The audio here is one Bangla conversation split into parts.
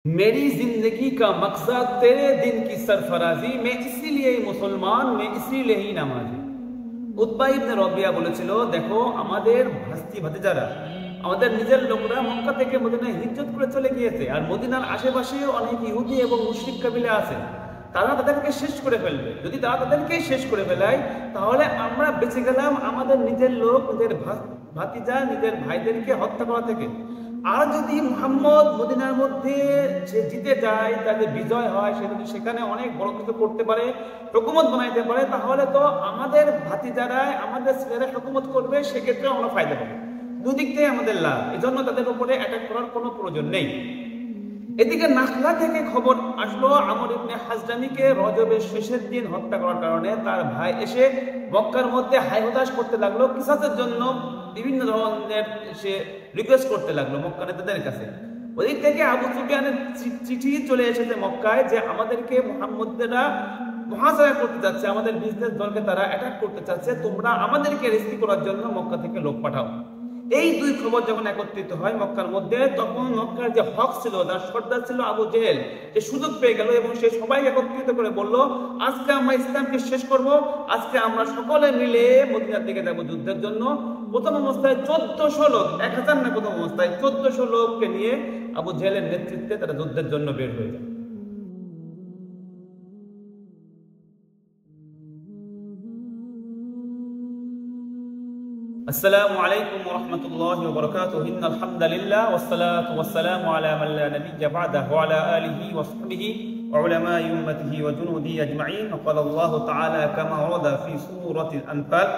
मेरी जिंदगी का मकसद तेरे दिन की सरफराजी, मैं इसीलिए मुसलमान, मैं इसीलिए ही नामाजी। উতবা ইবনে রবিয়া বলেছিল, দেখো আমাদের ভাস্তি ভাতিজারা, আমাদের নিজের লোকরা মক্কা থেকে মদিনায় হিজরত করে চলে গিয়েছে, আর মদিনার আশেপাশেও অনেক ইহুদি এবং মুশরিক কাবিলা আছে। তারা তাদেরকে শেষ করে ফেলবে। যদি তারা তাদেরকে শেষ করে ফেলায়, তাহলে আমরা বেঁচে গেলাম আমাদের নিজের লোক, নিজের ভাতিজা, নিজের ভাইদেরকে হত্যা করা থেকে। আর যদি মুহাম্মদ মদিনার মধ্যে সে জিতে যায়, তাদের বিজয় হয়, সে যদি সেখানে অনেক বড় কিছু করতে পারে, হুকুমত বানাইতে পারে, তাহলে তো আমাদের ভাতিজারাই, আমাদের ছেলেরা হুকুমত করবে, সেক্ষেত্রে আমরা ফায়দা পাবো। দুদিক থেকে আমাদের লাভ। এজন্য তাদের উপরে অ্যাটাক করার কোনো প্রয়োজন নেই। এদিকে নাখলা থেকে খবর আসলো, আমর ইবনে হাজরামিকে রজবের শেষের দিন হত্যা করার কারণে তার ভাই এসে মক্কার মধ্যে হাই হতাশ করতে লাগলো, কিসাসের জন্য বিভিন্ন ধরনের সে রিকোয়েস্ট করতে লাগলো মক্কা নেতাদের কাছে। ওদিক থেকে আবু সুফিয়ানের চিঠি চলে এসেছে মক্কায় যে আমাদেরকে মুহাম্মদরা মুহাসারা করতে যাচ্ছে, আমাদের বিজনেস দলকে তারা অ্যাটাক করতে চাচ্ছে, তোমরা আমাদেরকে রেস্কিউ করার জন্য মক্কা থেকে লোক পাঠাও। এই দুই খবর যখন একত্রিত হয় মক্কার মধ্যে, তখন মক্কার যে হক ছিল, তার সর্দার ছিল আবু জেহেল, সে সুযোগ পেয়ে গেল এবং সে সবাই একত্রিত করে বলল, আজকে আমরা ইসলামকে শেষ করব, আজকে আমরা সকলে মিলে মদিনার দিকে যাব যুদ্ধের জন্য। প্রথম অবস্থায় 1400 লোক, 1000 না, প্রথম অবস্থায় 1400 লোককে নিয়ে আবু জেহেলের নেতৃত্বে তারা যুদ্ধের জন্য বের হয়ে যায়। السلام عليكم ورحمة الله وبركاته. إن الحمد لله والصلاة والسلام على من لا نبي بعده وعلى آله وصحبه وعلماء أمته وجنوده أجمعين. وقال الله تعالى كما ورد في سورة الأنفال: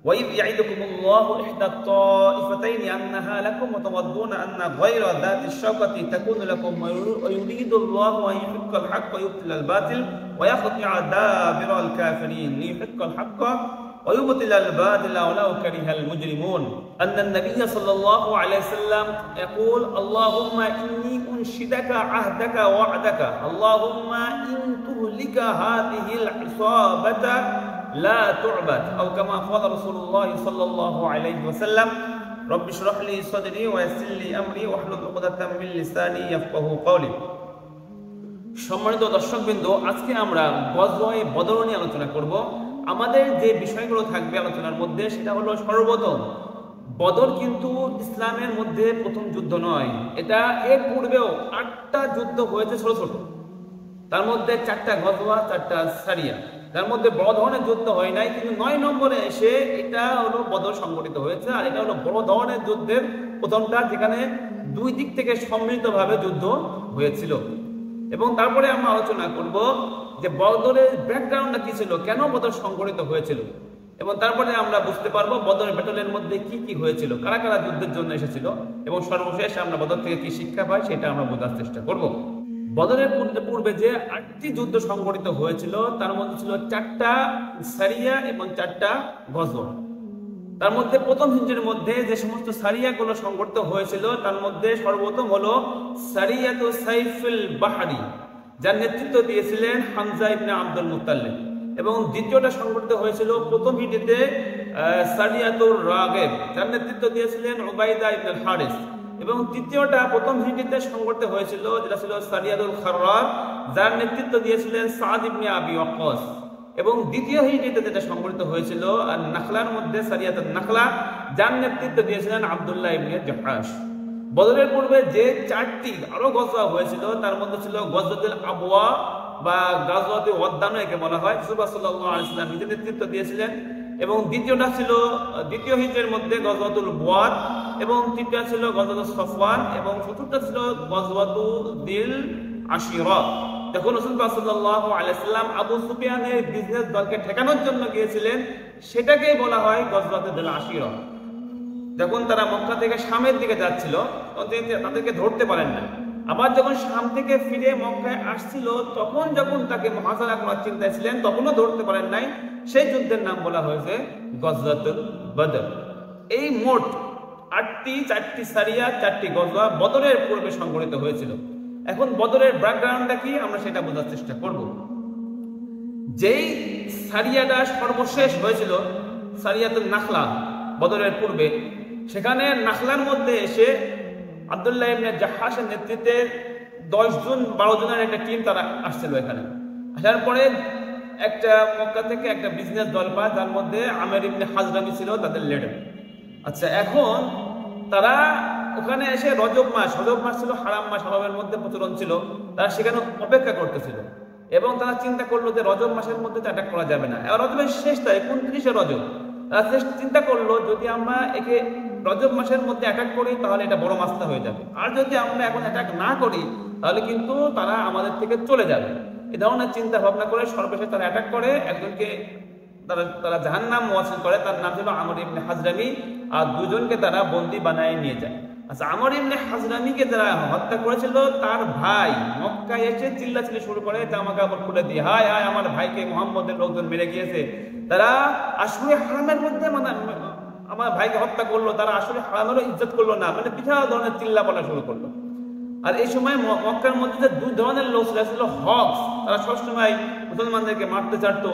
وإذ يعدكم الله إحدى الطائفتين أنها لكم وتودون أن غير ذات الشوكة تكون لكم ويريد الله أن يحق الحق ويبطل الباطل ويقطع دابر الكافرين ليحق الحق ويبطل الباطل ولو كره المجرمون. أن النبي صلى الله عليه وسلم يقول: اللهم إني أنشدك عهدك وعدك، اللهم إن تهلك هذه العصابة لا تعبد، أو كما قال رسول الله صلى الله عليه وسلم: رب اشرح لي صدري ويسر لي أمري واحلل عقدة من لساني يفقهوا قولي. সম্মানিত দর্শকবৃন্দ, আজকে আমরা গজওয়ে বদর নিয়ে আলোচনা করব। আমাদের যে বিষয়গুলো থাকবে আলোচনার মধ্যে, সেটা হলো সর্বপ্রথম বদর কিন্তু ইসলামের মধ্যে প্রথম যুদ্ধ নয়। এটা এর পূর্বেও 8টা যুদ্ধ হয়েছে ছোট ছোট, তার মধ্যে 4টা গজওয়া, 4টা সারিয়া, তার মধ্যে বড় ধরনের যুদ্ধ হয় নাই। কিন্তু 9 নম্বরে এসে এটা হলো বদর সংগঠিত হয়েছে, আর এটা হলো বড় ধরনের যুদ্ধের প্রথমটা, যেখানে দুই দিক থেকে সম্মিলিতভাবে যুদ্ধ হয়েছিল। এবং তারপরে আমরা আলোচনা করব যে বদরের ব্যাকগ্রাউন্ডটা কি ছিল, কেন বদর সংগঠিত হয়েছিল, এবং তারপরে আমরা বুঝতে পারবো বদরের ব্যাটলের মধ্যে কি কি হয়েছিল, কারা কারা যুদ্ধের জন্য এসেছিল, এবং সর্বশেষ আমরা বদর থেকে কি শিক্ষা পাই সেটা আমরা বোঝার চেষ্টা করব। বদরের পূর্বে যে 8টি যুদ্ধ সংগঠিত হয়েছিল, তার মধ্যে ছিল 4টা সারিয়া এবং 4টা গজওয়া। তার মধ্যে প্রথম হিজরির মধ্যে যে সমস্ত সারিয়াগুলো সংগঠিত হয়েছিল, তার মধ্যে সর্বপ্রথম হলো সারিয়াতু সাইফুল বাহরি, যার নেতৃত্ব দিয়েছিলেন হামজা ইবনে আব্দুল মুত্তালিব। এবং দ্বিতীয়টা সংগঠিত হয়েছিল প্রথম হিজরিতে সারিয়াতুর রাগিব, যার নেতৃত্ব দিয়েছিলেন উবাইদা ইবনে হারিস। এবং তৃতীয়টা প্রথম হিজরিতে সংগঠিত হয়েছিল, যেটা ছিল সারিয়াতুল খাররার, যার নেতৃত্ব দিয়েছিলেন সাদ ইবনে আবি ওয়াক্কাস। এবং দ্বিতীয় হিজরিতে যেটা সংগঠিত হয়েছিল আর নাখলার মধ্যে সারিয়াতুন নাখলা, যার নেতৃত্ব দিয়েছিলেন আব্দুল্লাহ ইবনে জাহাশ। বদরের পূর্বে যে 4টি আরো গজওয়া হয়েছিল, তার মধ্যে ছিল গজওয়াতুল আবওয়া বা গাজওয়াতুল ওয়াদ্দান একে বলা হয়, রাসূলুল্লাহ সাল্লাল্লাহু আলাইহি ওয়াসাল্লাম নিজে নেতৃত্ব দিয়েছিলেন। এবং দ্বিতীয়টা ছিল দ্বিতীয় হিজরির মধ্যে গজওয়াতুল বুয়াদ, এবং তৃতীয়টা ছিল গজওয়াতুল সফওয়ান, এবং চতুর্থটা ছিল গজওয়াতুল দিল আশিরা। যখন রাসূলুল্লাহ সাল্লাল্লাহু আলাইহি ওয়াসাল্লাম আবু সুফিয়ানের বিজনেস দলকে ঠেকানোর জন্য গিয়েছিলেন, সেটাকেই বলা হয় গজওয়াতুল দিল আশিরা। যখন তারা মক্কা থেকে শামের দিকে যাচ্ছিল, তখন তিনি তাদেরকে ধরতে পারেন না। আবার যখন শাম থেকে ফিরে মক্কায় আসছিল, তখন যখন তাকে মুহাসারা করার চিন্তায় ছিলেন, তখনও ধরতে পারেন নাই। সেই যুদ্ধের নাম বলা হয়েছে গজওয়াতুল বদর। এই মোট 4টি সারিয়া, 4টি গজওয়া বদরের পূর্বে সংগঠিত হয়েছিল। এখন বদরের ব্যাকগ্রাউন্ডটা কি, আমরা সেটা বোঝার চেষ্টা করব। যেই সারিয়াটা সর্বশেষ হয়েছিল, সারিয়াতুল নাখলা, বদরের পূর্বে, সেখানে নাখলার মধ্যে এসে আব্দুল্লাহ ইবনে জাহাশের নেতৃত্বে 10 জন 12 জনের একটা টিম তারা আসছিল এখানে। আসার পরে একটা মক্কা থেকে একটা বিজনেস দল পায়, যার মধ্যে আমের ইবনে হাজরামি ছিল তাদের লিডার। আচ্ছা, এখন তারা ওখানে এসে রজব মাস ছিল হারাম মাস, হারামের মধ্যে প্রচলন ছিল, তারা সেখানে অপেক্ষা করতেছিল এবং তারা চিন্তা করলো যে রজব মাসের মধ্যে তো অ্যাটাক করা যাবে না। এবার রজবের শেষ তারিখ 29শে রজব, তারা চিন্তা করলো যদি আমরা একে রজব মাসের মধ্যে অ্যাটাক করি তাহলে এটা বড় মাসলা হয়ে যাবে, আর যদি আমরা এখন অ্যাটাক না করি তাহলে কিন্তু তারা আমাদের থেকে চলে যাবে। এই ধরনের চিন্তা ভাবনা করে সর্বশেষ তারা অ্যাটাক করে একজনকে তারা জাহান্নাম ওয়াসিল করে, তার নাম ছিল আমর ইবনে হাজরামি, আর দুজনকে তারা বন্দী বানায় নিয়ে যায়। আচ্ছা, আমর ইবনে হাজরামিকে যারা হত্যা করেছিল তার ভাই মক্কায় এসে চিল্লাচিল্লি শুরু করে, জামা কাপড় খুলে দিয়ে, হায় হায় আমার ভাইকে মুহাম্মদের লোকজন মেরে গিয়েছে, তারা আসলে হারামের মধ্যে আমার ভাইকে হত্যা করলো, তারা আসলে হারামেরও ইজ্জত করলো না, মানে বিশাল ধরনের চিল্লা বলা শুরু করলো। আর এই সময় মক্কার মধ্যে যে দুই ধরনের লোক ছিল, হকস, তারা সবসময় মুসলমানদেরকে মারতে চাইতো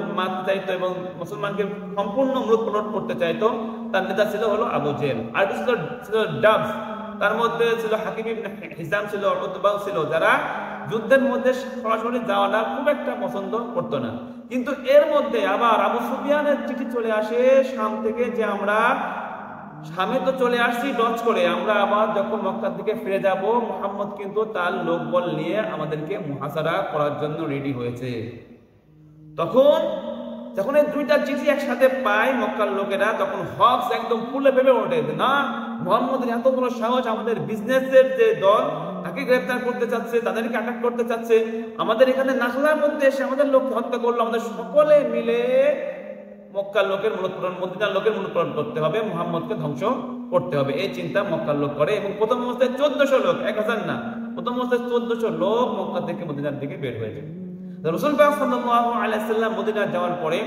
এবং মুসলমানকে সম্পূর্ণ মূলোৎপাটন করতে চাইতো। তার নেতা ছিল হলো আবু জেহেল। আর ছিল ডাবস, তার মধ্যে ছিল হাকিম ইবনে হিজাম ছিল, উতবা ছিল, যারা যুদ্ধের মধ্যে সরাসরি যাওয়াটা খুব একটা পছন্দ করতো না। কিন্তু এর মধ্যে আবার আবু সুফিয়ানের চিঠি চলে আসে শাম থেকে যে আমরা শামে তো চলে আসছি ডচ করে, আমরা আবার যখন মক্কার দিকে ফিরে যাব মুহাম্মদ কিন্তু তার লোকবল নিয়ে আমাদেরকে মুহাসারা করার জন্য রেডি হয়েছে। যখন এই দুইটা চিঠি একসাথে পায় মক্কার লোকেরা, তখন হকস একদম ফুলে ভেবে ওঠে, না মুহাম্মদের এত বড় সাহস, আমাদের বিজনেসের যে দল তাকে গ্রেফতার করতে চাচ্ছে, তাদেরকে আটক করতে চাচ্ছে, আমাদের এখানে নাখলার মধ্যে এসে আমাদের লোককে হত্যা করলো, আমাদের সকলে মিলে মক্কার লোকের মূলোৎপাটন, মদিনার লোকের মূলোৎপাটন করতে হবে, মুহাম্মদকে ধ্বংস করতে হবে, এই চিন্তা মক্কার লোক করে। এবং প্রথম অবস্থায় 1400 লোক, 1000 না, প্রথম অবস্থায় 1400 লোক মক্কা থেকে মদিনার দিকে বের হয়ে যায়। রাসূল পাক সাল্লাল্লাহু আলাইহি ওয়াসাল্লাম মদিনা যাওয়ার পরে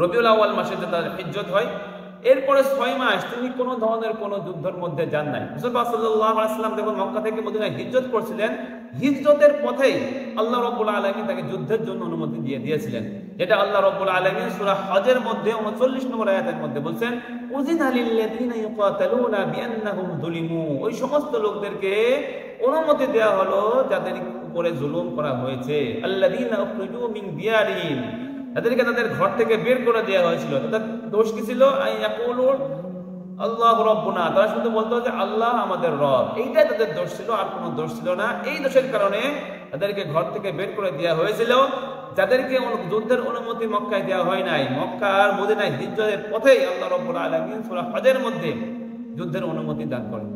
রবিউল আউয়াল মাসে তার হিজ্জত হয়, এরপরে 6 মাস তিনি কোনো ধরনের কোনো যুদ্ধের মধ্যে যান নাই। রাসূল পাক সাল্লাল্লাহু আলাইহি ওয়াসাল্লাম যখন মক্কা থেকে মদিনায় হিজ্জত করছিলেন, হিজরতের পথেই আল্লাহ রাব্বুল আলামিন তাকে যুদ্ধের জন্য অনুমতি দিয়েছিলেন, যেটা আল্লাহ রাব্বুল আলামিন সূরা হজের মধ্যে 39 নম্বর আয়াতের মধ্যে বলছেন, উযিনা লিল্লাযিনা ইউকাতালুনা বিআন্নাহুম যুলিমু, ওই সমস্ত লোকদেরকে অনুমতি দেওয়া হলো যাদের উপরে জুলুম করা হয়েছে, আল্লাযিনা উখরিজু মিন দিয়ারিহিম, তাদেরকে তাদের ঘর থেকে বের করে দেওয়া হয়েছিল। তাদের দোষ কি ছিল? আইয়াকুলু আল্লাহু রাব্বুনা, তারা শুধু বলতো যে আল্লাহ আমাদের রব, এইটাই তাদের দোষ ছিল, আর কোনো দোষ ছিল না। এই দোষের কারণে তাদেরকে ঘর থেকে বের করে দেওয়া হয়েছিল। যাদেরকে যুদ্ধের অনুমতি মক্কায় দেওয়া হয় নাই, মক্কা আর মদিনায় হিজরতের পথেই আল্লাহ রাব্বুল আলামিন সূরা হজের মধ্যে যুদ্ধের অনুমতি দান করেন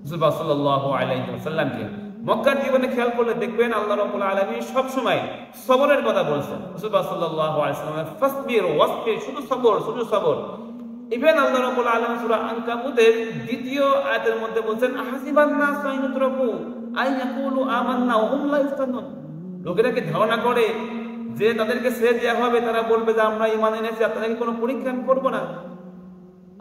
রাসূল সাল্লাল্লাহু আলাইহি ওয়াসাল্লামকে। মক্কার জীবনে খেয়াল করলে দেখবেন আল্লাহ রাব্বুল আলামিন সব সময় সবরের কথা বলছেন। রাসূল সাল্লাল্লাহু আলাইহি ওয়াসাল্লাম ফাসবির ওয়াসবির, শুধু সবর। ইভেন আল্লাহ রাব্বুল আলামিন সূরা আনকাবুতের 2য় আয়াতের মধ্যে বলছেন, আহাসিবান নাস আইয়ুতরাকু আইয়াকুলু আমান্না ওয়া হুম লা ইফতানুন, লোকেরা কি ধারণা করে যে তাদেরকে ছেড়ে দেওয়া হবে, তারা বলবে যে আমরা ঈমান এনেছি, তাদেরকে কোনো পরীক্ষা আমি করব না।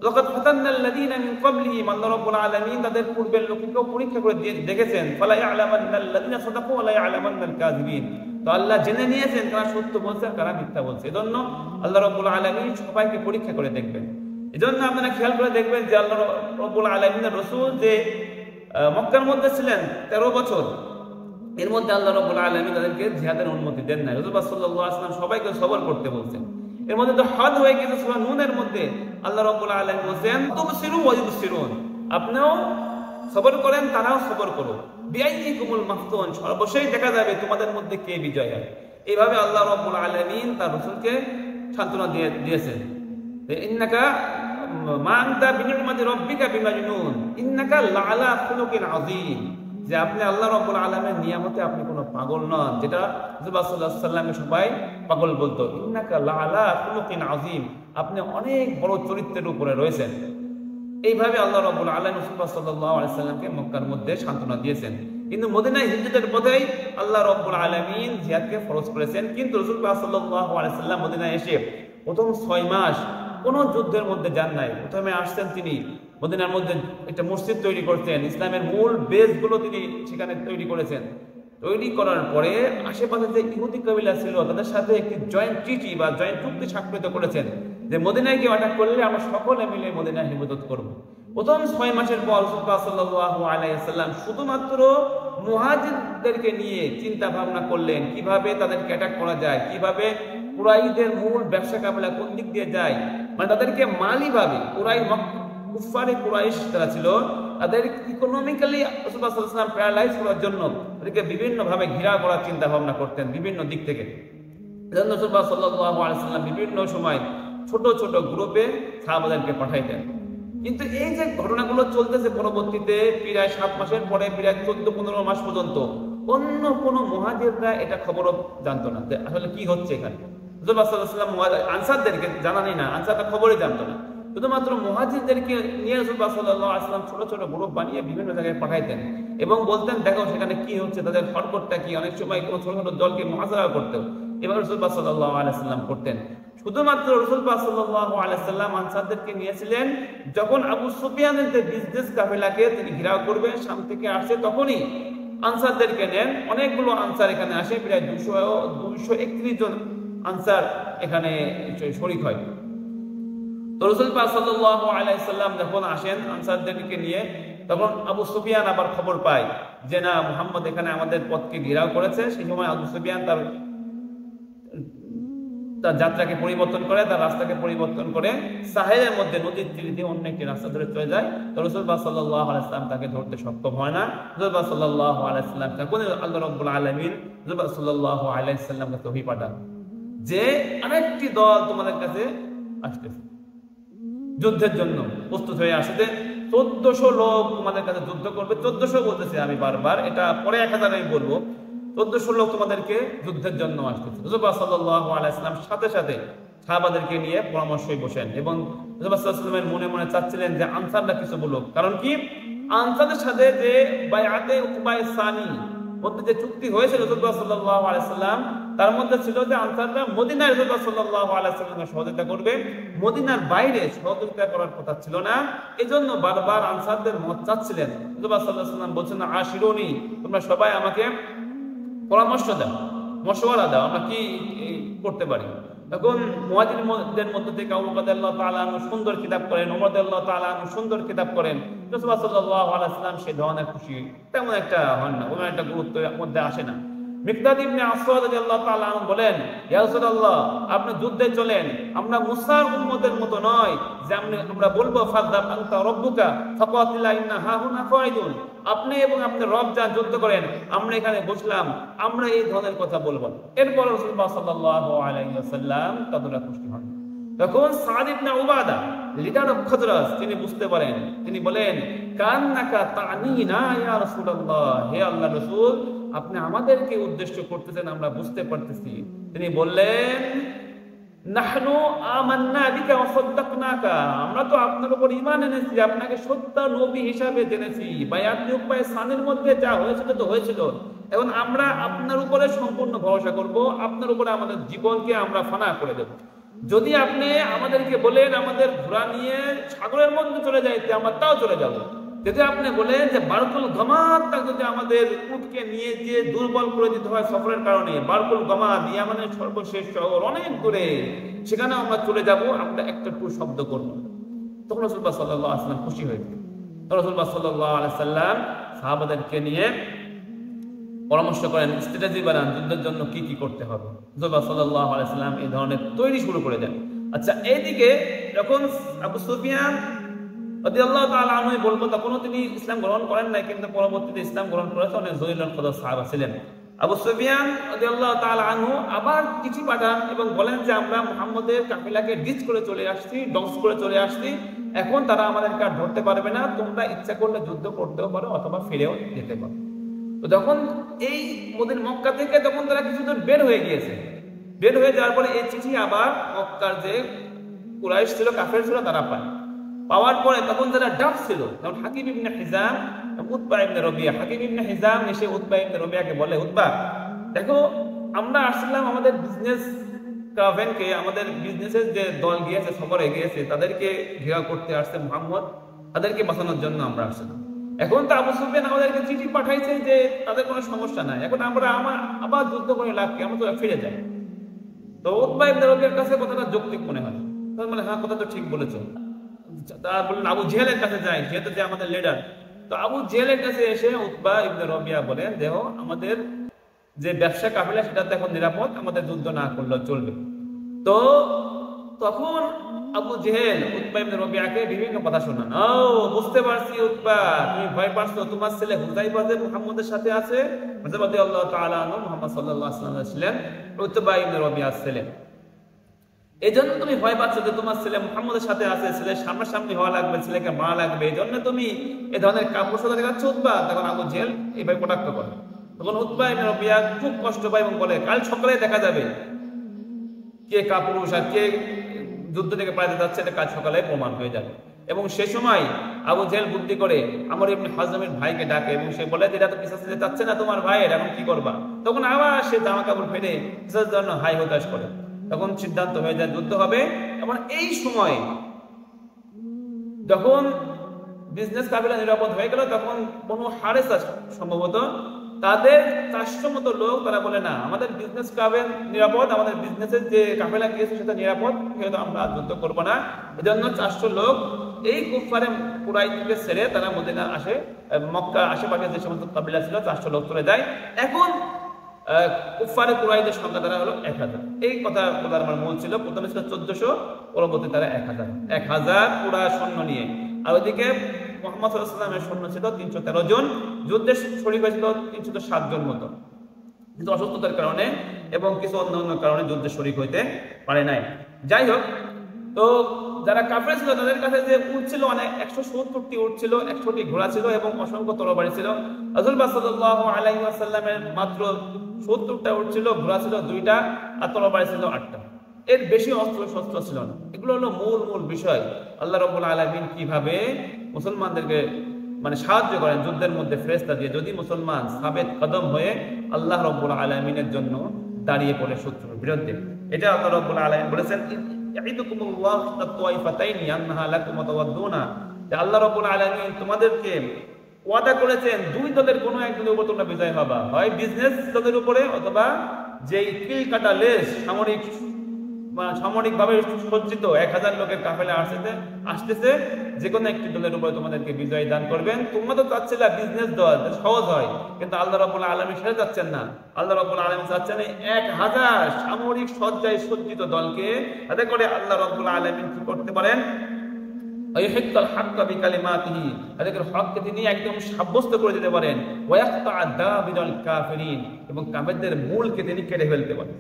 লাকাদ ফাতান্নাল্লাযীনা মিন ক্বাবলিহিম, আল্লাহ রাব্বুল আলামিন তাদের পূর্বের লোককেও পরীক্ষা করে দেখেছেন, ফালা ইয়ালামান্নাল্লাযীনা সাদাকু ওয়া লা ইয়ালামান্নাল কাযিবিন, তো আল্লাহ জেনে নিয়েছেন কারা সত্য বলছে আর কারা মিথ্যা বলছে। এজন্য আল্লাহ রাব্বুল আলামিন সবাইকে পরীক্ষা করে দেখবেন। এজন্য আপনারা খেয়াল করে দেখবেন যে আল্লাহ রাব্বুল আলামিনের রাসূল যে মক্কার মধ্যে ছিলেন 13 বছর, এর মধ্যে আল্লাহ রাব্বুল আলামিন তাদেরকে জিহাদের অনুমতি দেন না। রাসূল সাল্লাল্লাহু আলাইহি ওয়াসাল্লাম সবাইকে সবর করতে বলছেন। এর মধ্যে তো হদ হয়ে গেছে সূরা নূনের মধ্যে আল্লাহ রাব্বুল আলামিন বলেন, তুবসিরু ওয়া ইউবসিরুন, আপনিও সবর করেন তারাও সবর করো, বিআইয়িকুমুল মাফতুন, অবশ্যই দেখা যাবে তোমাদের মধ্যে কে বিজয় হয়। এইভাবে আল্লাহ রাব্বুল আলামিন তার রাসূলকে সান্ত্বনা দিয়েছেন, ইন্নাকা মা আনতা বিনি'মাতি রাব্বিকা বিমাজনুন ইন্নাকা লাআলা খুলুকিন আযীম, যে আপনি আল্লাহ রাব্বুল আলামিনের নিয়ামতে আপনি কোনো পাগল নন, যেটা রাসূলুল্লাহ সাল্লাল্লাহু আলাইহি ওয়াসাল্লামকে সবাই পাগল বলতো। ইন্নাকা লাআলা খুলুকিন আযীম, আপনি অনেক বড় চরিত্রের উপরে রয়েছেন। এইভাবে আল্লাহ রাব্বুল আলামিন রাসূলুল্লাহ সাল্লাল্লাহু আলাইহি ওয়াসাল্লামকে মক্কার মধ্যে সান্ত্বনা দিয়েছেন। কিন্তু মদিনায় হিজরতের পথেই আল্লাহ রাব্বুল আলামিন জিহাদকে ফরজ করেছেন। কিন্তু রাসূলুল্লাহ সাল্লাল্লাহু আলাইহি ওয়াসাল্লাম মদিনায় এসে প্রথম 6 মাস কোনো যুদ্ধের মধ্যে যান নাই। প্রথমে আসছেন তিনি মদিনার মধ্যে একটা মসজিদ তৈরি করতেন, ইসলামের মূল বেসগুলো তিনি সেখানে তৈরি করেছেন। তৈরি করার পরে আশেপাশে যে ইহুদি কবিলা ছিল তাদের সাথে একটি জয়েন্ট ট্রিটি বা জয়েন্ট চুক্তি স্বাক্ষরিত করেছেন যে মদিনায় কেউ অ্যাটাক করলে আমরা সকলে মিলে মদিনায় হিফাজত করব। প্রথম 6 মাসের পর রাসূলুল্লাহ সাল্লাল্লাহু আলাইহি ওয়াসাল্লাম শুধুমাত্র মুহাজিরদেরকে নিয়ে চিন্তা ভাবনা করলেন কিভাবে তাদেরকে অ্যাটাক করা যায়, কিভাবে কুরাইশদের মূল ব্যবসা কাফেলা কোন দিক দিয়ে যায়, মানে তাদেরকে মালি ভাবে কুফারে কুরাইশ যারা ছিল তাদের ইকোনমিক্যালি রাসূলুল্লাহ সাল্লাল্লাহু আলাইহি ওয়াসাল্লাম প্যারালাইজ করার জন্য তাদেরকে বিভিন্ন ভাবে ঘেরা করার চিন্তা ভাবনা করতেন বিভিন্ন দিক থেকে। এজন্য রাসূলুল্লাহ সাল্লাল্লাহু আলাইহি ওয়াসাল্লাম বিভিন্ন সময় ছোট ছোট গ্রুপে সাহাবাদেরকে পাঠাইতেন। কিন্তু এই যে ঘটনাগুলো চলতেছে পরবর্তীতে প্রায় 7 মাসের পরে প্রায় 14-15 মাস পর্যন্ত অন্য কোনো মুহাজিররা এটা খবরও জানতো না যে আসলে কি হচ্ছে এখানে। রাসূলুল্লাহ সাল্লাল্লাহু আলাইহি ওয়াসাল্লাম আনসারদেরকে জানানি না, আনসাররা খবরই জানতো না। শুধুমাত্র মুহাজিরদেরকে নিয়ে রাসূলুল্লাহ সাল্লাল্লাহু আলাইহি ওয়াসাল্লাম ছোট ছোট গ্রুপ বানিয়ে বিভিন্ন জায়গায় পাঠাইতেন এবং বলতেন দেখো সেখানে কি হচ্ছে, তাদের হরকতটা কি। অনেক সময় কোনো ছোট ছোট দলকে মুহাজারা করতেন এবং রাসূলুল্লাহ সাল্লাল্লাহু আলাইহি ওয়াসাল্লাম করতেন। শুধুমাত্র রাসূলুল্লাহ সাল্লাল্লাহু আলাইহি ওয়াসাল্লাম আনসারদেরকে নিয়েছিলেন যখন আবু সুফিয়ানের যে বিজনেস কাফেলাকে তিনি ঘেরাও করবেন শাম থেকে আসে, তখনই আনসারদেরকে নেন। অনেকগুলো আনসার এখানে আসে, প্রায় 231 জন আনসার এখানে শরীক হয়। তো রাসূলুল্লাহ সাল্লাল্লাহু আলাইহি ওয়াসাল্লাম যখন আসেন আনসারদেরকে নিয়ে, তখন আবু সুফিয়ান আবার খবর পায় যে না, মুহাম্মদ এখানে আমাদের পথকে ঘেরাও করেছে। সেই সময় আবু সুফিয়ান তার যাত্রাকে পরিবর্তন করে, তার রাস্তাকে পরিবর্তন করে সাহেলের মধ্যে নদীর তীর দিয়ে অন্য একটি রাস্তা ধরে চলে যায়। তো রাসূলুল্লাহ সাল্লাল্লাহু আলাইহি ওয়াসাল্লাম তাকে ধরতে সক্ষম হয় না। রাসূলুল্লাহ সাল্লাল্লাহু আলাইহি ওয়াসাল্লাম তখন আল্লাহ রাব্বুল আলামিন রাসূলুল্লাহ সাল্লাল্লাহু আলাইহি ওয়াসাল্লামকে ওহী পাঠান যে আরেকটি দল তোমাদের কাছে আসতেছে, যুদ্ধের জন্য প্রস্তুত হয়ে আসতে। 1400 লোক তোমাদের কাছে যুদ্ধ করবে। 1400 বলতেছে আমি বারবার, এটা পরে 1000 আমি বলবো। 1400 লোক তোমাদেরকে যুদ্ধের জন্য আসতেছে। রাসূলুল্লাহ সাল্লাল্লাহু আলাইহি ওয়াসাল্লাম সাথে সাথে সাহাবাদেরকে নিয়ে পরামর্শে বসেন এবং রাসূলুল্লাহ সাল্লাল্লাহু আলাইহি ওয়াসাল্লামের মনে মনে চাচ্ছিলেন যে আনসাররা কিছু বলুক। কারণ কি, আনসারদের সাথে যে বাইআতে উকবায়ে সানি মধ্যে যে চুক্তি হয়েছিল রাসূলুল্লাহ সাল্লাল্লাহু আলাইহি ওয়াসাল্লাম, তার মধ্যে ছিল যে আনসাররা মদিনায় রাসূলুল্লাহ সাল্লাল্লাহু আলাইহি ওয়াসাল্লামের সহযোগিতা করবে, মদিনার বাইরে সহযোগিতা করার কথা ছিল না। এজন্য বারবার আনসারদের মত চাচ্ছিলেন। রাসূলুল্লাহ সাল্লাল্লাহু আলাইহি ওয়াসাল্লাম বলছেন আশিরুনি, তোমরা সবাই আমাকে পরামর্শ দাও, মশওয়ারা দাও, আমরা কি করতে পারি। তখন মুহাজিরদের মধ্যে থেকে আবু বকর রাদিয়াল্লাহু তাআলা আনহু সুন্দর কিতাব করেন, ওমর রাদিয়াল্লাহু তাআলা আনহু সুন্দর কিতাব করেন। রাসূলুল্লাহ সাল্লাল্লাহু আলাইহি ওয়াসাল্লাম সেই ধরনের খুশি তেমন একটা হন না, কোনো একটা গুরুত্ব মধ্যে আসে না। মিকদাদ ইবনে আসওয়াদ রাদিয়াল্লাহু তাআলা আনহু বলেন, ইয়া রাসূলুল্লাহ আপনি যুদ্ধে চলেন, আমরা মুসার উম্মতের মতো নয় যে আমরা বলবো ফাযযাব আনতা রাব্বুকা ফাকাতিলা ইন্না হাহুনা ফাইদুন, আপনি এবং আপনার রব যা যুদ্ধ করেন, আমরা এখানে বসলাম, আমরা এই ধরনের কথা বলবো। এরপর রাসূলুল্লাহ সাল্লাল্লাহু আলাইহি ওয়াসাল্লাম তাদের খুশি হন। তখন সাদ ইবনে উবাদা, লিডার অফ খজরাজ, তিনি বুঝতে পারেন, তিনি বলেন কান্নাকা তানিনা ইয়া রাসূলুল্লাহ, হে আল্লাহর রাসূল আপনি আমাদেরকে উদ্দেশ্য করতেছেন, আমরা বুঝতে পারতেছি। তিনি বললেন নাহনু আমান্না বিকা ওয়া সাদ্দাকনাকা, আমরা তো আপনার উপর ঈমান এনেছি, আপনাকে সত্য নবী হিসাবে জেনেছি। বায়াত উকবায়ে সানির মধ্যে যা হয়েছিল তো হয়েছিল, এখন আমরা আপনার উপরে সম্পূর্ণ ভরসা করব, আপনার উপরে আমাদের জীবনকে আমরা ফানা করে দেব। যদি আপনি আমাদেরকে বলেন আমাদের ঘোড়া নিয়ে সাগরের মধ্যে চলে যাইতে, আমরা তাও চলে যাব। যদি আপনি বলেন যে বারকুল গমাদটা যদি আমাদের উটকে নিয়ে গিয়ে দুর্বল করে দিতে হয় সফরের কারণে, বারকুল গমাদ ইয়ামানের সর্বশেষ শহর অনেক দূরে, সেখানে আমরা চলে যাব, আমরা একটা টু শব্দ করব। তখন রাসূলুল্লাহ সাল্লাল্লাহু আলাইহি ওয়াসাল্লাম খুশি হয়েছে। রাসূলুল্লাহ সাল্লাল্লাহু আলাইহি ওয়াসাল্লাম সাহাবাদেরকে নিয়ে পরামর্শ করেন, স্ট্র্যাটেজি বানান যুদ্ধের জন্য কি কি করতে হবে। রাসূলুল্লাহ সাল্লাল্লাহু আলাইহি ওয়াসাল্লাম এই ধরনের তৈরি শুরু করে দেন। আচ্ছা, এইদিকে যখন আবু সুফিয়ান রাদিয়াল্লাহু তাআলা আনহু বলবো, তখনও তিনি ইসলাম গ্রহণ করেন নাই, কিন্তু পরবর্তীতে ইসলাম গ্রহণ করেছে অনেক জলিলুল কদর সাহাবা ছিলেন। আবু সুফিয়ান রাদিয়াল্লাহু তাআলা আনহু আবার চিঠি পাঠান এবং বলেন যে আমরা মুহাম্মদের কাফেলাকে ডিচ করে চলে আসছি, ডস করে চলে আসছি, এখন তারা আমাদেরকে আর ধরতে পারবে না, তোমরা ইচ্ছা করলে যুদ্ধ করতেও পারো অথবা ফিরেও যেতে পারো। তো যখন এই মক্কা থেকে যখন তারা কিছু দূর বের হয়ে গিয়েছে, বের হয়ে যাওয়ার পরে এই চিঠি আবার মক্কার যে কুরাইশ ছিল, কাফের ছিল, তারা পায়। পাওয়ার পরে তখন যারা ডাফ ছিল, যেমন হাকিম ইবনে হিজাম, উতবা ইবনে রবিয়া, হাকিম ইবনে হিজাম এসে উতবা ইবনে রবিয়াকে বলে, উতবা দেখো আমরা আসলাম আমাদের বিজনেস কাভেনকে, আমাদের বিজনেসের যে দল গিয়েছে, সফরে গিয়েছে, তাদেরকে ঘেরাও করতে আসছে মুহাম্মদ, তাদেরকে বাঁচানোর জন্য আমরা আসলাম। এখন তো আবু সুফিয়ান আমাদেরকে চিঠি পাঠাইছে যে তাদের কোনো সমস্যা নাই, এখন আমরা আবার যুদ্ধ করে লাভ কি, আমরা তো ফিরে যাই। তো উতবা ইবনে রবিয়ার কাছে কথাটা যৌক্তিক মনে হয়, তার মানে হ্যাঁ কথা তো ঠিক বলেছো। তারা বললেন আবু জেহেলের কাছে যাই, যেহেতু যে আমাদের লিডার, তো আবু জেহেলের কাছে এসে উতবা ইবনে রবিয়া বলেন, দেখো আমাদের যে ব্যবসা কাফেলা সেটা তো এখন নিরাপদ, আমাদের যুদ্ধ না করলেও চলবে। তো তখন আবু জেহেল উতবা ইবনে রবিয়াকে বিভিন্ন কথা শোনান। ও বুঝতে পারছি উতবা, তুমি ভয় পাচ্ছো, তোমার ছেলে হুযাইফা যে মুহাম্মদের সাথে আছে, হুযাইফা রাদিয়াল্লাহু তাআলা আনহু মুহাম্মদ সাল্লাল্লাহু আলাইহি ওয়াসাল্লাম ছিলেন উতবা ইবনে রবিয়ার ছেলে, এজন্য তুমি ভয় পাচ্ছ যে তোমার ছেলে মুহাম্মদের সাথে আছে, ছেলে সামনাসামনি হওয়া লাগবে, ছেলেকে মারা লাগবে, এই জন্য তুমি এই ধরনের কাপড় সাদা দেখাচ্ছ উতবা। তখন আবু জেহেল এইভাবে কটাক্ষ করে। তখন উতবা ইবনে রবিয়া খুব কষ্ট পায় এবং বলে, কাল সকালে দেখা যাবে কে কাপুরুষ আর কে যুদ্ধ থেকে পালাতে যাচ্ছে, এটা কাল সকালে প্রমাণ হয়ে যাবে। এবং সে সময় আবু জেহেল বুদ্ধি করে আমর ইবনে হাজমের ভাইকে ডাকে এবং সে বলে, এটা তো কিসাস দিতে চাচ্ছে না তোমার ভাইয়ের, এখন কি করবা? তখন আবার সে জামা কাপড় ফেলে কিসাসের জন্য হাই হতাশ করে। তখন সিদ্ধান্ত হয়ে যায় যুদ্ধ হবে। এবং এই সময় যখন বিজনেস কাফেলা নিরাপদ হয়ে গেল, তখন বনু হারেসা সম্ভবত তাদের 400 মতো লোক, তারা বলে না আমাদের বিজনেস কাফেলা নিরাপদ, আমাদের বিজনেসের যে কাফেলা গিয়েছে সেটা নিরাপদ, সেটা আমরা যুদ্ধ করবো না। এজন্য 400 লোক এই কুফারে কুরাইশ থেকে ছেড়ে তারা মদিনা আসে, মক্কার আশেপাশে যে সমস্ত কাফেলা ছিল 400 লোক চলে যায়। এখন কুফারে কুরাইশদের সংখ্যা তারা হলো 1000। এই কথা বলার আমার মূল ছিল, প্রথমে ছিল 1400, পরবর্তী তারা 1000 পুরা সৈন্য নিয়ে। আর ওইদিকে মুহাম্মদ সাল্লাল্লাহু আলাইহি ওয়াসাল্লামের সৈন্য ছিল 313 জন, যুদ্ধে শরীক হয়েছিল 307 জন মতো, কিন্তু অসুস্থতার কারণে এবং কিছু অন্য কারণে যুদ্ধে শরীক হইতে পারে নাই। যাই হোক, তো যারা কাফের ছিল তাদের কাছে যে উট ছিল অনেক, 170টি উট ছিল, 100টি ঘোড়া ছিল এবং অসংখ্য তরবারি ছিল। রাসূল সাল্লাল্লাহু আলাইহি ওয়াসাল্লামের মাত্র 70টা উট ছিল, ঘোড়া ছিল 2টা আর তরবারি ছিল 8টা। এর বেশি অস্ত্র শস্ত্র ছিল না। এগুলো হলো মূল বিষয়। আল্লাহ রাব্বুল আলামিন কিভাবে মুসলমানদেরকে সাহায্য করেন যুদ্ধের মধ্যে ফেরেশতা দিয়ে, যদি মুসলমান সাবেত কদম হয়ে আল্লাহ রাব্বুল আলামিনের জন্য দাঁড়িয়ে পড়ে শত্রুর বিরুদ্ধে। এটা আল্লাহ রাব্বুল আলামিন বলেছেন, ইয়াইদুকুমুল্লাহু তাওয়াইফাতাইনি আন্নাহা লাকুম তাওয়াদ্দুনা, যে আল্লাহ রাব্বুল আলামিন তোমাদেরকে ওয়াদা করেছেন দুই দলের কোনো একজনের উপর তোমরা বিজয় হবা, হয় বিজনেস দলের উপরে অথবা যেই কিল কাটা লেস সামরিকভাবে সজ্জিত 1000 লোকের কাফেলা আসতেছে, যে কোনো একটি দলের উপরে তোমাদেরকে বিজয় দান করবেন। তোমরা তো চাচ্ছিলে বিজনেস দল সহজ হয়, কিন্তু আল্লাহ রাব্বুল আলামিন সেটা চাচ্ছেন না। আল্লাহ রাব্বুল আলামিন চাচ্ছেন 1000 সামরিক সজ্জায় সজ্জিত দলকে, তাতে করে আল্লাহ রাব্বুল আলামিন কি করতে পারেন, আইহিক্কাল হাক্কা বিকালিমাতিহি, তাদেরকে হককে তিনি একদম সাব্যস্ত করে দিতে পারেন, ওয়ায়াকতা দাবিরাল কাফিরিন, এবং কাফেরদের মূলকে তিনি কেটে ফেলতে পারেন।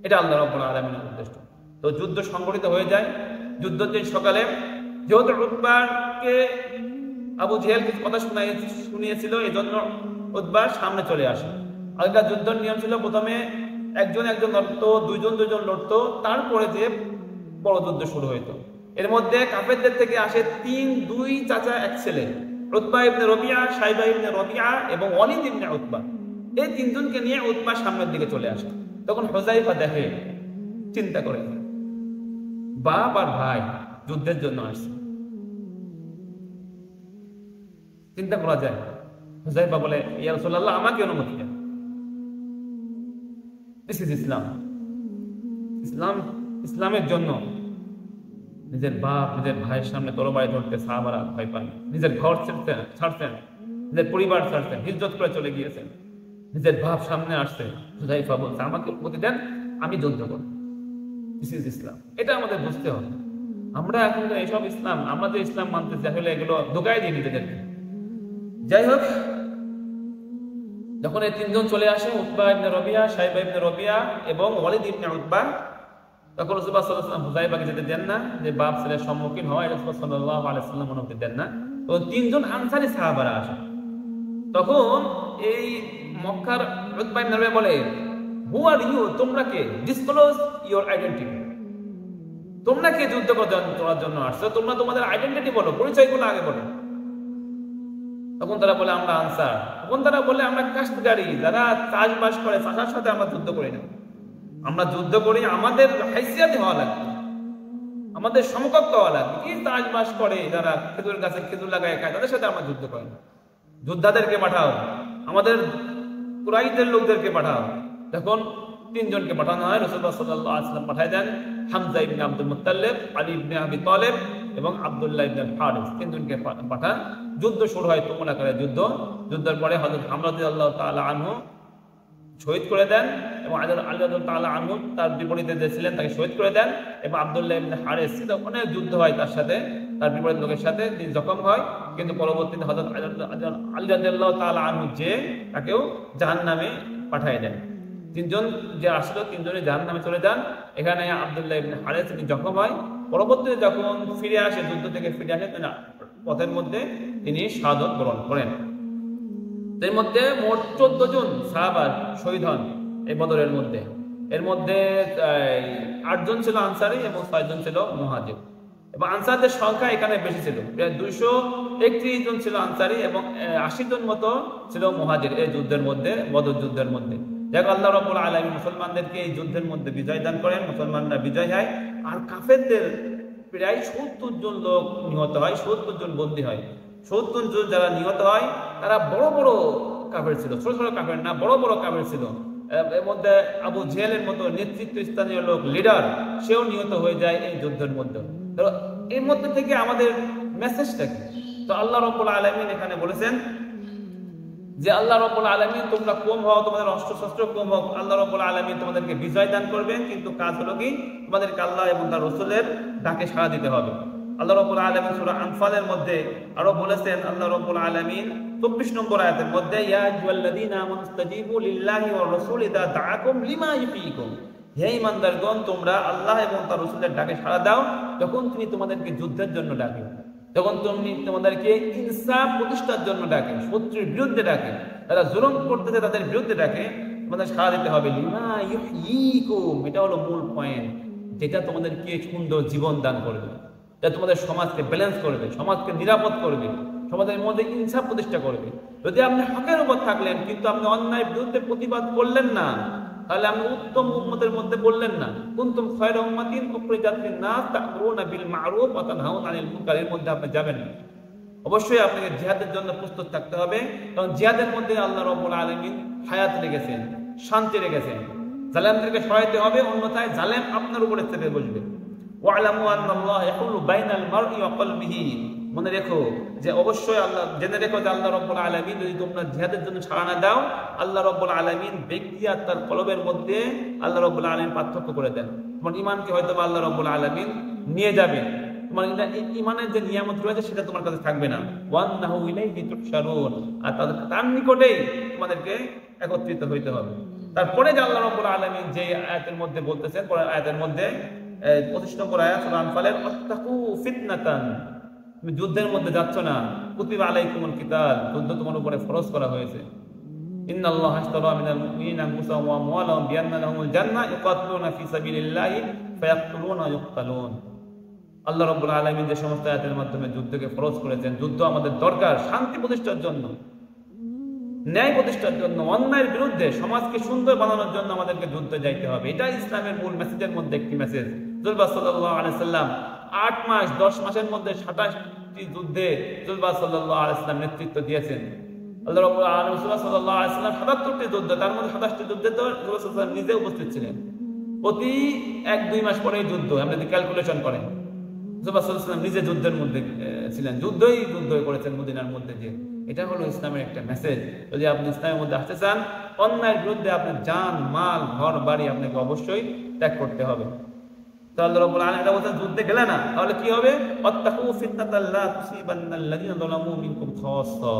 এটা আল্লাহ রাব্বুল আলামিনের উদ্দেশ্য। তো যুদ্ধ সংগঠিত হয়ে যায়। যুদ্ধের দিন সকালে যেহেতু উতবাকে আবু জেহেল কিছু কথা শুনিয়েছিল, এই জন্য উতবা সামনে চলে আসে। আগেকার যুদ্ধের নিয়ম ছিল প্রথমে একজন লড়তো, দুইজন লড়তো, তারপরে যে বড় যুদ্ধ শুরু হইতো। এর মধ্যে কাফেরদের থেকে আসে 2 চাচা 1 ছেলে, উতবা ইবনে রবিয়া, শাইবা ইবনে রবিয়া এবং ওয়ালিদ ইবনে উতবা। এই 3 জনকে নিয়ে উতবা সামনের দিকে চলে আসে। তখন হুযাইফা দেখে, চিন্তা করে, বাপ আর ভাই যুদ্ধের জন্য আসছে, চিন্তা করা যায়। হুযাইফা বলে, ইয়া রাসূলুল্লাহ আমাকে অনুমতি দেন, দিস ইজ ইসলামের জন্য নিজের বাপ নিজের ভাইয়ের সামনে তরবারি ধরতে সাহাবারা ভয় পান, নিজের ঘর ছাড়তেন, নিজের পরিবার ছাড়তেন, হিজরত করে চলে গিয়েছেন, নিজের বাপ সামনে আসছে। হুযাইফা বলছে, আমাকে অনুমতি দেন, আমি যুদ্ধ করব। দিস ইজ ইসলাম। এটা আমাদের বুঝতে হবে। আমরা এখন এইসব ইসলাম, আমরা যে ইসলাম মানতেছি আসলে এগুলো ধোঁকায় দিয়ে নিজেদেরকে। যাই হোক, যখন এই 3 জন চলে আসে, উতবা ইবনে রবিয়া, শাইবা ইবনে রবিয়া এবং ওয়ালিদ ইবনে উতবা, তখন রাসূলুল্লাহ সাল্লাল্লাহু আলাইহি ওয়াসাল্লাম হুযাইফাকে যেতে দেন না, যে বাপ ছেলের সম্মুখীন হয়, রাসূলুল্লাহ সাল্লাল্লাহু আলাইহি ওয়াসাল্লাম অনুমতি দেন না। তো 3 জন আনসারী সাহাবারা আসে। তখন এই মক্কার উতবা ইবনে রবিয়া বলে, হু আর ইউ, তোমরা কে? Disclose your identity. তোমরা কে যুদ্ধ করার জন্য আসছো? তোমরা তোমাদের আইডেন্টিটি বলো, পরিচয়গুলো আগে বলো। তখন তারা বলে, আমরা আনসার। তখন তারা বলে, আমরা কাশতকারী, যারা চাষবাস করে, চাষার সাথে আমরা যুদ্ধ করি না। আমরা যুদ্ধ করি আমাদের হাইসিয়াত হওয়া লাগবে, আমাদের সমকক্ষ হওয়া লাগবে। কি চাষবাস করে যারা খেজুর গাছে খেজুর লাগায় খায়, তাদের সাথে আমরা যুদ্ধ করি না। যোদ্ধাদেরকে পাঠাও, আমাদের কুরাইশদের লোকদেরকে পাঠাও। তখন 3 জনকে পাঠানো হয়। রাসূলুল্লাহ সাল্লাল্লাহু আলাইহি ওয়াসাল্লাম পাঠায় দেন হামজা ইবনে আব্দুল মুত্তালিব, আলী ইবনে আবি তালিব এবং আব্দুল্লাহ ইবনে হারিস, তিনজনকে পাঠান। যুদ্ধ শুরু হয় তুমুল আকারে যুদ্ধ। যুদ্ধের পরে হযরত হামজা রাদিয়াল্লাহু তাআলা আনহু শহীদ করে দেন এবং আলী রাদিয়াল্লাহু তাআলা আনহু তার বিপরীতে যে ছিলেন তাকে শহীদ করে দেন এবং আব্দুল্লাহ ইবনে হারিস ছিল, অনেক যুদ্ধ হয় তার সাথে, তার বিপরীত লোকের সাথে, তিনি জখম হয়। কিন্তু পরবর্তীতে হযরত আলী রাদিয়াল্লাহু তাআলা আনহু যে তাকেও জাহান্নামে পাঠিয়ে দেন। তিনজন যে আসলো তিনজনে জাহান্নামে চলে যান। এখানে আব্দুল্লাহ ইবনে হারিস তিনি জখম হয়। পরবর্তীতে যখন ফিরে আসে, যুদ্ধ থেকে ফিরে আসে, পথের মধ্যে তিনি শাহাদাত বরণ করেন। এর মধ্যে মোট 14 জন সাহাবা শহীদ হন এই বদরের মধ্যে। এর মধ্যে 8 জন ছিল আনসারী এবং 6 জন ছিল মুহাজির। এবং আনসারদের সংখ্যা এখানে বেশি ছিল, প্রায় 231 জন ছিল আনসারী এবং 80 জন মতো ছিল মুহাজির এই যুদ্ধের মধ্যে, বদর যুদ্ধের মধ্যে। যাক আল্লাহ রাব্বুল আলামিন মুসলমানদেরকে এই যুদ্ধের মধ্যে বিজয় দান করেন, মুসলমানরা বিজয় হয়। আর কাফেরদের প্রায় 70 জন লোক নিহত হয়, 70 জন বন্দী হয়। 70 জন যারা নিহত হয় তারা বড় বড় কাফের ছিল, ছোট ছোট কাফের না, বড় বড় কাফের ছিল। এর মধ্যে আবু জেহেলের মতো নেতৃত্ব স্থানীয় লোক, লিডার, সেও নিহত হয়ে যায় এই যুদ্ধের মধ্যে। তো এর মধ্যে থেকে আমাদের মেসেজটা কি? তো আল্লাহ রাব্বুল আলামিন এখানে বলেছেন যে আল্লাহ রাব্বুল আলামিন তোমরা কম হও, তোমাদের অস্ত্র শস্ত্র কম হোক, আল্লাহ রাব্বুল আলামিন তোমাদেরকে বিজয় দান করবেন। কিন্তু কাজ হলো কি, তোমাদেরকে আল্লাহ এবং তার রাসূলের ডাকে সাড়া দিতে হবে। আল্লাহ রাব্বুল আলামিন সূরা আনফালের মধ্যে আরো বলেছেন, আল্লাহ রাব্বুল আলামিন 24 নম্বর আয়াতের মধ্যে, ইয়া আইয়ুহাল্লাযীনা আমানু ইসতাজীবু লিল্লাহি ওয়ার রাসূলি ইযা দাআকুম লিমা ইউহয়িকুম, হে ঈমানদারগণ তোমরা আল্লাহ এবং তার রাসূলের ডাকে সাড়া দাও যখন তিনি তোমাদেরকে যুদ্ধের জন্য ডাকে, তখন তুমি তোমাদেরকে ইনসাফ প্রতিষ্ঠার জন্য ডাকে, শত্রুর বিরুদ্ধে ডাকে, যারা জুলুম করতেছে তাদের বিরুদ্ধে ডাকে, তোমাদের সাড়া দিতে হবে। লিমা ইউহয়িকুম, এটা হলো মূল পয়েন্ট, যেটা তোমাদেরকে সুন্দর জীবন দান করবে, যা তোমাদের সমাজকে ব্যালেন্স করবে, সমাজকে নিরাপদ করবে, সমাজের মধ্যে ইনসাফ প্রতিষ্ঠা করবে। যদি আপনি হকের উপর থাকলেন কিন্তু আপনি অন্যায়ের বিরুদ্ধে প্রতিবাদ করলেন না, তাহলে আপনি উত্তম উম্মতের মধ্যে বললেন না। কুনতুম খায়রা উম্মাতিন উখরিজাত লিন-নাস তা'মুরুনা বিল মা'রুফ ওয়া তানহাউনা আনিল মুনকার, এর মধ্যে আপনি যাবেন না। অবশ্যই আপনাকে জিহাদের জন্য প্রস্তুত থাকতে হবে, কারণ জিহাদের মধ্যে আল্লাহ রাব্বুল আলামিন হায়াত রেখেছেন, শান্তি রেখেছেন। জালেমদেরকে সহায়তা হবে, অন্যথায় জালেম আপনার উপরে চেপে বসবে। ওয়া'লামু আন্নাল্লাহ ইয়াহুলু বাইনাল মারই ওয়া কলবিহি, মনে রেখো যে অবশ্যই আল্লাহ, জেনে রেখো যে আল্লাহ রাব্বুল আলামিন যদি তোমরা জিহাদের জন্য ছাড়া না দাও, আল্লাহ রাব্বুল আলামিন ব্যক্তি আর তার কলবের মধ্যে আল্লাহ রাব্বুল আলামিন পার্থক্য করে দেন। তোমার ঈমানকে হয়তো আল্লাহ রাব্বুল আলামিন নিয়ে যাবেন, তোমার ঈমানের যে নিয়ামত রয়েছে সেটা তোমার কাছে থাকবে না। ওয়ান্নাহু ইলাইহি তুহশারুন, আর তার নিকটেই তোমাদেরকে একত্রিত হইতে হবে। তারপরে যে আল্লাহ রাব্বুল আলামিন যে আয়াতের মধ্যে বলতেছেন, পরের আয়াতের মধ্যে 25 নম্বর আয়াত সূরা আনফালের, ওয়াত্তাকু ফিতনাতান, তুমি যুদ্ধের মধ্যে যাচ্ছ না, কুতিবা আলাইকুমুল কিতাল, যুদ্ধ তোমার উপরে ফরজ করা হয়েছে। ইন্নাল্লাহা আশতারা মিনাল মুমিনিনা আনফুসাহুম ওয়া আমওয়ালাহুম বিআন্না লাহুমুল জান্নাহ ইউকাতিলুনা ফি সাবিলিল্লাহি ফায়াকতুলুনা ওয়া ইউকতালুন। আল্লাহ রাব্বুল আলামিন যে সমস্ত আয়াতের মাধ্যমে যুদ্ধকে ফরজ করেছেন, যুদ্ধ আমাদের দরকার শান্তি প্রতিষ্ঠার জন্য, ন্যায় প্রতিষ্ঠার জন্য, অন্যায়ের বিরুদ্ধে সমাজকে সুন্দর বানানোর জন্য আমাদেরকে যুদ্ধে যাইতে হবে। এটা ইসলামের মূল মেসেজের মধ্যে একটি মেসেজ। রাসূলুল্লাহ সাল্লাল্লাহু আলাইহি সাল্লাম 8 মাস 10 মাসের মধ্যে 27টি যুদ্ধে রাসূলুল্লাহ সাল্লাল্লাহু আলাইহি সাল্লাম নেতৃত্ব দিয়েছেন। আল্লাহ রাব্বুল আলামিন রাসূলুল্লাহ সাল্লাল্লাহু আলাইহি সাল্লাম 77টি যুদ্ধ, তার মধ্যে 27টি যুদ্ধে তো রাসূলুল্লাহ সাল্লাল্লাহু আলাইহি সাল্লাম নিজে উপস্থিত ছিলেন। প্রতি 1-2 মাস পরেই যুদ্ধ, আমরা যদি ক্যালকুলেশন করেন, রাসূলুল্লাহ সাল্লাল্লাহু আলাইহি সাল্লাম নিজে যুদ্ধের মধ্যে ছিলেন, যুদ্ধ করেছেন মদিনার মধ্যে। যে এটা হলো ইসলামের একটা মেসেজ। যদি আপনি ইসলামের মধ্যে আসতে চান, অন্যায়ের বিরুদ্ধে আপনার জান, মাল, ঘর বাড়ি আপনাকে অবশ্যই ত্যাগ করতে হবে। তো আল্লাহ রাব্বুল আলামিন এটা বলছেন, যুদ্ধে গেলে না তাহলে কি হবে? ওয়াত্তাকু ফিতনাতাল লা তুসিবান্নাল্লাযীনা যালামু মিনকুম খাসসা,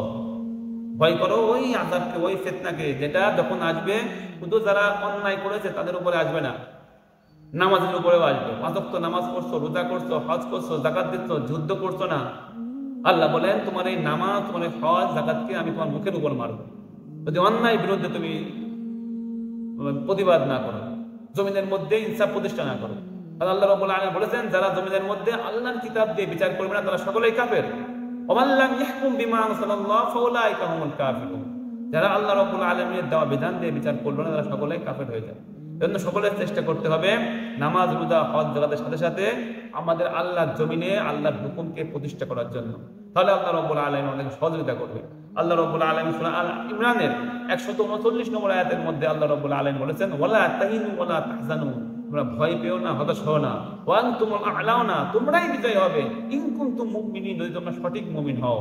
ভয় করো ওই আযাবকে, ওই ফিতনাকে, যেটা যখন আসবে শুধু যারা অন্যায় করেছে তাদের উপরে আসবে না, নামাজের উপরেও আসবে। 5 ওয়াক্ত নামাজ পড়ছো, রোজা করছো, হজ করছো, যাকাত দিচ্ছ, যুদ্ধ করছো না, আল্লাহ বলেন তোমার এই নামাজ, তোমার এই হজ, যাকাতকে আমি তোমার মুখের উপর মারব যদি অন্যায়ের বিরুদ্ধে তুমি প্রতিবাদ না করো, জমিনের মধ্যে ইনসাফ প্রতিষ্ঠা না করো। আল্লাহ রাব্বুল আলামিন বলেছেন, যারা জমিনের মধ্যে আল্লাহর কিতাব দিয়ে বিচার করবে না তারা সকলেই কাফের। ওমান লাম ইয়াহকুম বিমা আনজালাল্লাহ ফাউলাইকা হুমুল কাফিরুন, যারা আল্লাহ রাব্বুল আলামিনের দেওয়া বিধান দিয়ে বিচার করবে না তারা সকলেই কাফের হয়ে যাবে। এজন্য সকলের চেষ্টা করতে হবে নামাজ, রোজা, হজ, যাকাতের সাথে সাথে আমাদের আল্লাহর জমিনে আল্লাহর হুকুমকে প্রতিষ্ঠা করার জন্য। তাহলে আল্লাহ রাব্বুল আলামিন আমাদেরকে সহযোগিতা করবে। আল্লাহ রাব্বুল আলামিন সূরা আল ইমরানের 139 নম্বর আয়াতের মধ্যে আল্লাহ রাব্বুল আলামিন বলেছেন, ওয়ালা তাহিনু ওয়ালা তাহজানু, তোমরা ভয় পেও না, হতাশ হও না। ওয়া আনতুমুল আ'লাউনা, তোমরাই বিজয় হবে। ইন কুনতুম মুমিনিন, যদি তোমরা সঠিক মুমিন হও।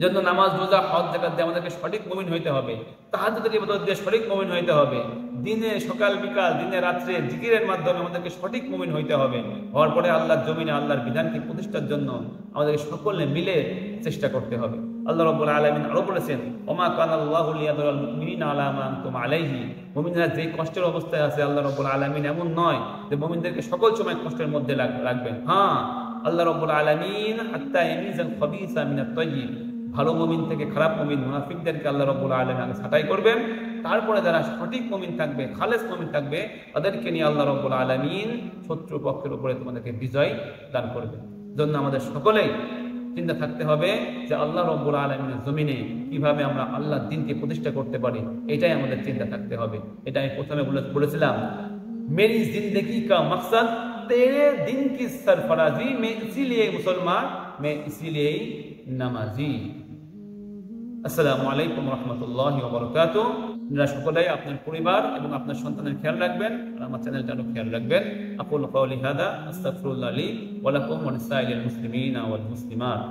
জন্য নামাজ, রোজা, হজ, যাকাত দিয়ে আমাদেরকে সঠিক মুমিন হইতে হবে। তাহাজ্জুদের ইবাদত দিয়ে সঠিক মুমিন হইতে হবে। দিনে সকাল বিকাল, দিনে রাত্রে জিকিরের মাধ্যমে আমাদেরকে সঠিক মুমিন হইতে হবে। হওয়ার পরে আল্লাহর জমিনে আল্লাহর বিধানকে প্রতিষ্ঠার জন্য আমাদেরকে সকলে মিলে চেষ্টা করতে হবে। আল্লাহ রাব্বুল আলামিন আরো বলেছেন, ওমা কানাল্লাহু লিয়াদুল মুমিনিনা আলা মা আনতুম আলাইহি, মুমিনরা যে কষ্টের অবস্থায় আছে আল্লাহ রাব্বুল আলামিন এমন নয় যে মুমিনদেরকে সকল সময় কষ্টের মধ্যে রাখবেন। হ্যাঁ, আল্লাহ রাব্বুল আলামিন হাত্তা ইয়ামিজাল খাবিসা মিনাত তাইয়্যিব, ভালো মুমিন থেকে খারাপ মুমিন, মুনাফিকদেরকে আল্লাহ রাব্বুল আলামিন আগে ছাঁটাই করবেন। তারপরে যারা সঠিক মুমিন থাকবে, খালেস মুমিন থাকবে, তাদেরকে নিয়ে আল্লাহ রাব্বুল আলামিন শত্রু পক্ষের উপরে তোমাদেরকে বিজয় দান করবেন। জন্য আমাদের সকলেই চিন্তা থাকতে হবে যে আল্লাহ রাব্বুল আলামিনের জমিনে কিভাবে আমরা আল্লাহর দ্বীনকে প্রতিষ্ঠা করতে পারি, এটাই আমাদের চিন্তা থাকতে হবে। এটা আমি প্রথমে বলেছিলাম, মেরি জিंदगी का मकसद तेरे दिन की सरफराजी में, इसीलिए मुसलमान मैं इसीलिए নামাজি। আসসালামু আলাইকুম রাহমাতুল্লাহি ওয়া বারাকাতুহু। আপনারা সকলেই আপনার পরিবার এবং আপনার সন্তানের খেয়াল রাখবেন আর আমার চ্যানেলটারও খেয়াল রাখবেন। আকুলু কাওলি হাদা আস্তাগফিরুল্লাহ লি ওয়া লাকুম ওয়া লিসাইরিল মুসলিমিনা ওয়াল মুসলিমাত।